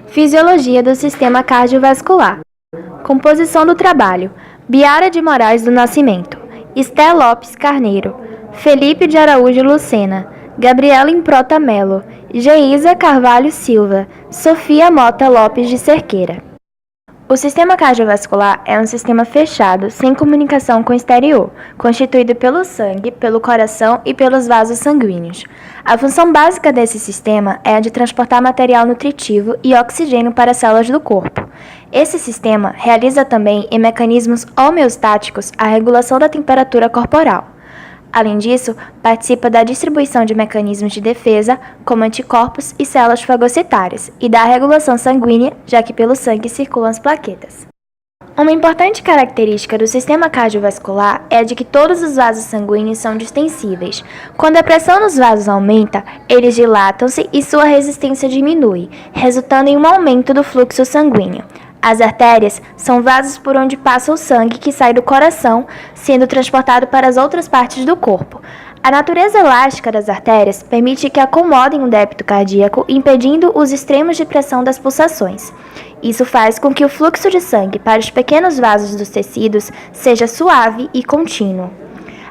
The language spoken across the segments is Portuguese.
Fisiologia do sistema cardiovascular. Composição do trabalho: Biara de Moraes do Nascimento, Esté Lopes Carneiro, Felipe de Araújo Lucena, Gabriela Improta Melo, Geisa Carvalho Silva, Sofia Mota Lopes de Cerqueira. O sistema cardiovascular é um sistema fechado, sem comunicação com o exterior, constituído pelo sangue, pelo coração e pelos vasos sanguíneos. A função básica desse sistema é a de transportar material nutritivo e oxigênio para as células do corpo. Esse sistema realiza também, em mecanismos homeostáticos, a regulação da temperatura corporal. Além disso, participa da distribuição de mecanismos de defesa, como anticorpos e células fagocitárias, e da regulação sanguínea, já que pelo sangue circulam as plaquetas. Uma importante característica do sistema cardiovascular é a de que todos os vasos sanguíneos são distensíveis. Quando a pressão nos vasos aumenta, eles dilatam-se e sua resistência diminui, resultando em um aumento do fluxo sanguíneo. As artérias são vasos por onde passa o sangue que sai do coração, sendo transportado para as outras partes do corpo. A natureza elástica das artérias permite que acomodem o débito cardíaco, impedindo os extremos de pressão das pulsações. Isso faz com que o fluxo de sangue para os pequenos vasos dos tecidos seja suave e contínuo.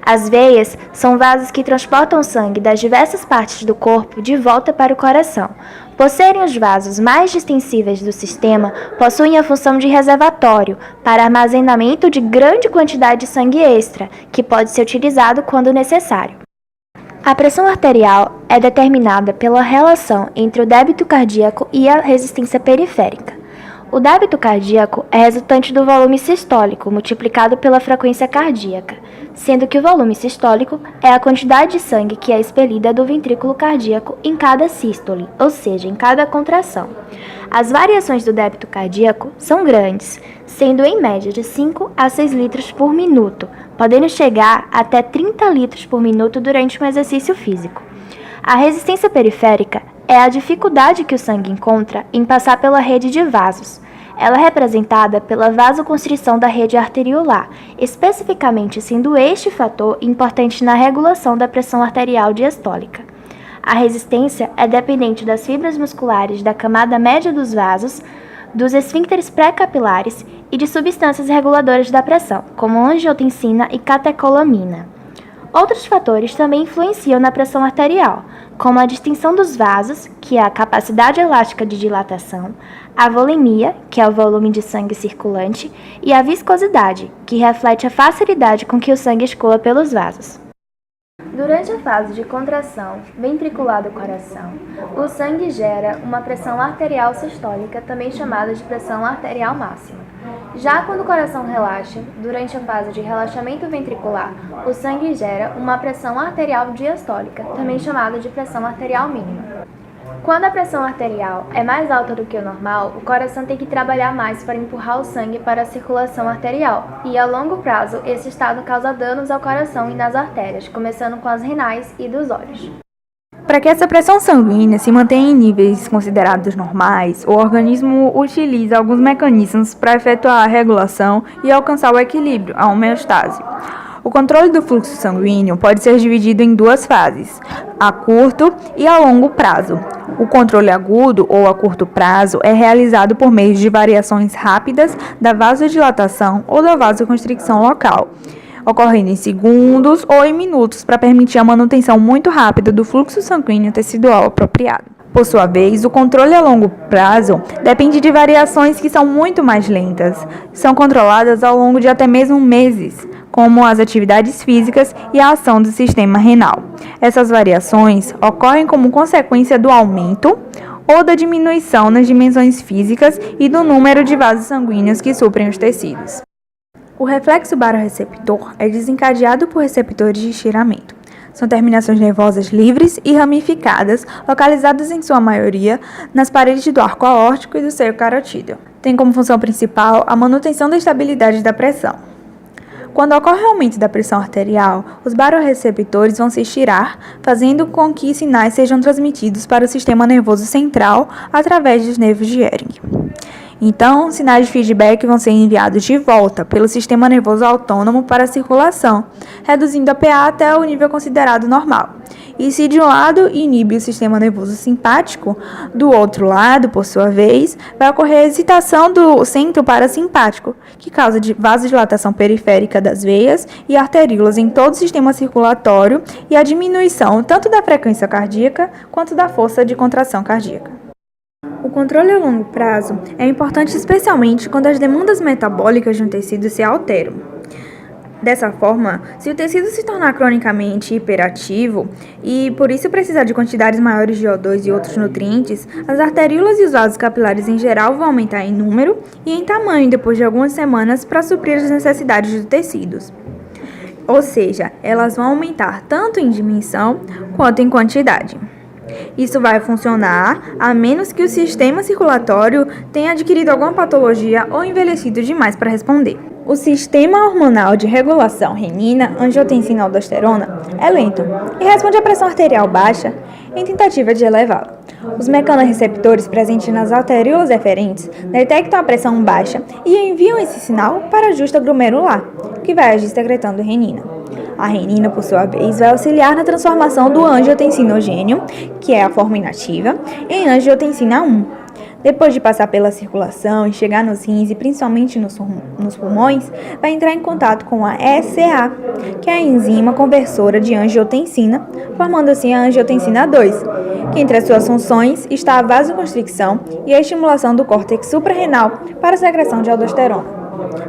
As veias são vasos que transportam o sangue das diversas partes do corpo de volta para o coração. Por serem os vasos mais distensíveis do sistema, possuem a função de reservatório para armazenamento de grande quantidade de sangue extra, que pode ser utilizado quando necessário. A pressão arterial é determinada pela relação entre o débito cardíaco e a resistência periférica. O débito cardíaco é resultante do volume sistólico multiplicado pela frequência cardíaca, sendo que o volume sistólico é a quantidade de sangue que é expelida do ventrículo cardíaco em cada sístole, ou seja, em cada contração. As variações do débito cardíaco são grandes, sendo em média de 5 a 6 litros por minuto, podendo chegar até 30 litros por minuto durante um exercício físico. A resistência periférica é a dificuldade que o sangue encontra em passar pela rede de vasos. Ela é representada pela vasoconstrição da rede arteriolar, especificamente sendo este fator importante na regulação da pressão arterial diastólica. A resistência é dependente das fibras musculares da camada média dos vasos, dos esfíncteres pré-capilares e de substâncias reguladoras da pressão, como angiotensina e catecolamina. Outros fatores também influenciam na pressão arterial, como a distensão dos vasos, que é a capacidade elástica de dilatação, a volemia, que é o volume de sangue circulante, e a viscosidade, que reflete a facilidade com que o sangue escoa pelos vasos. Durante a fase de contração ventricular do coração, o sangue gera uma pressão arterial sistólica, também chamada de pressão arterial máxima. Já quando o coração relaxa, durante a fase de relaxamento ventricular, o sangue gera uma pressão arterial diastólica, também chamada de pressão arterial mínima. Quando a pressão arterial é mais alta do que o normal, o coração tem que trabalhar mais para empurrar o sangue para a circulação arterial, e a longo prazo esse estado causa danos ao coração e nas artérias, começando com as renais e dos olhos. Para que essa pressão sanguínea se mantenha em níveis considerados normais, o organismo utiliza alguns mecanismos para efetuar a regulação e alcançar o equilíbrio, a homeostase. O controle do fluxo sanguíneo pode ser dividido em duas fases, a curto e a longo prazo. O controle agudo ou a curto prazo é realizado por meio de variações rápidas da vasodilatação ou da vasoconstricção local, ocorrendo em segundos ou em minutos para permitir a manutenção muito rápida do fluxo sanguíneo tecidual apropriado. Por sua vez, o controle a longo prazo depende de variações que são muito mais lentas. São controladas ao longo de até mesmo meses, como as atividades físicas e a ação do sistema renal. Essas variações ocorrem como consequência do aumento ou da diminuição nas dimensões físicas e do número de vasos sanguíneos que suprem os tecidos. O reflexo barorreceptor é desencadeado por receptores de estiramento. São terminações nervosas livres e ramificadas, localizadas em sua maioria nas paredes do arco aórtico e do seio carotídeo. Tem como função principal a manutenção da estabilidade da pressão. Quando ocorre o aumento da pressão arterial, os barorreceptores vão se estirar, fazendo com que sinais sejam transmitidos para o sistema nervoso central através dos nervos de Hering. Então, sinais de feedback vão ser enviados de volta pelo sistema nervoso autônomo para a circulação, reduzindo a PA até o nível considerado normal. E se de um lado inibe o sistema nervoso simpático, do outro lado, por sua vez, vai ocorrer a excitação do centro parasimpático, que causa vasodilatação periférica das veias e arteríolas em todo o sistema circulatório e a diminuição tanto da frequência cardíaca quanto da força de contração cardíaca. O controle a longo prazo é importante especialmente quando as demandas metabólicas de um tecido se alteram. Dessa forma, se o tecido se tornar cronicamente hiperativo e por isso precisar de quantidades maiores de O2 e outros nutrientes, as arteríolas e os vasos capilares em geral vão aumentar em número e em tamanho depois de algumas semanas para suprir as necessidades dos tecidos. Ou seja, elas vão aumentar tanto em dimensão quanto em quantidade. Isso vai funcionar a menos que o sistema circulatório tenha adquirido alguma patologia ou envelhecido demais para responder. O sistema hormonal de regulação renina, angiotensina e aldosterona é lento e responde à pressão arterial baixa em tentativa de elevá-la. Os mecanorreceptores presentes nas arteríolas eferentes detectam a pressão baixa e enviam esse sinal para a justa glomerular, que vai agir secretando renina. A renina, por sua vez, vai auxiliar na transformação do angiotensinogênio, que é a forma inativa, em angiotensina 1. Depois de passar pela circulação e chegar nos rins e principalmente nos pulmões, vai entrar em contato com a ECA, que é a enzima conversora de angiotensina, formando assim a angiotensina 2, que entre as suas funções está a vasoconstricção e a estimulação do córtex suprarrenal para a secreção de aldosterona.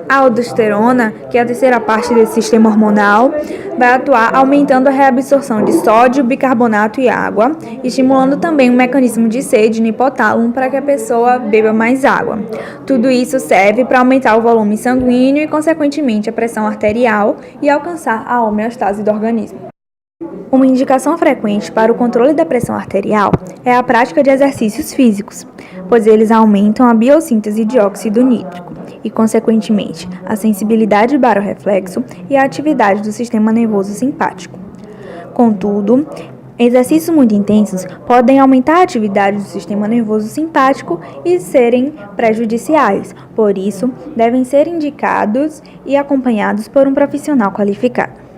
A aldosterona, que é a terceira parte desse sistema hormonal, vai atuar aumentando a reabsorção de sódio, bicarbonato e água, estimulando também o mecanismo de sede no hipotálamo para que a pessoa beba mais água. Tudo isso serve para aumentar o volume sanguíneo e, consequentemente, a pressão arterial e alcançar a homeostase do organismo. Uma indicação frequente para o controle da pressão arterial é a prática de exercícios físicos, pois eles aumentam a biossíntese de óxido nítrico e, consequentemente, a sensibilidade barorreflexo e a atividade do sistema nervoso simpático. Contudo, exercícios muito intensos podem aumentar a atividade do sistema nervoso simpático e serem prejudiciais, por isso, devem ser indicados e acompanhados por um profissional qualificado.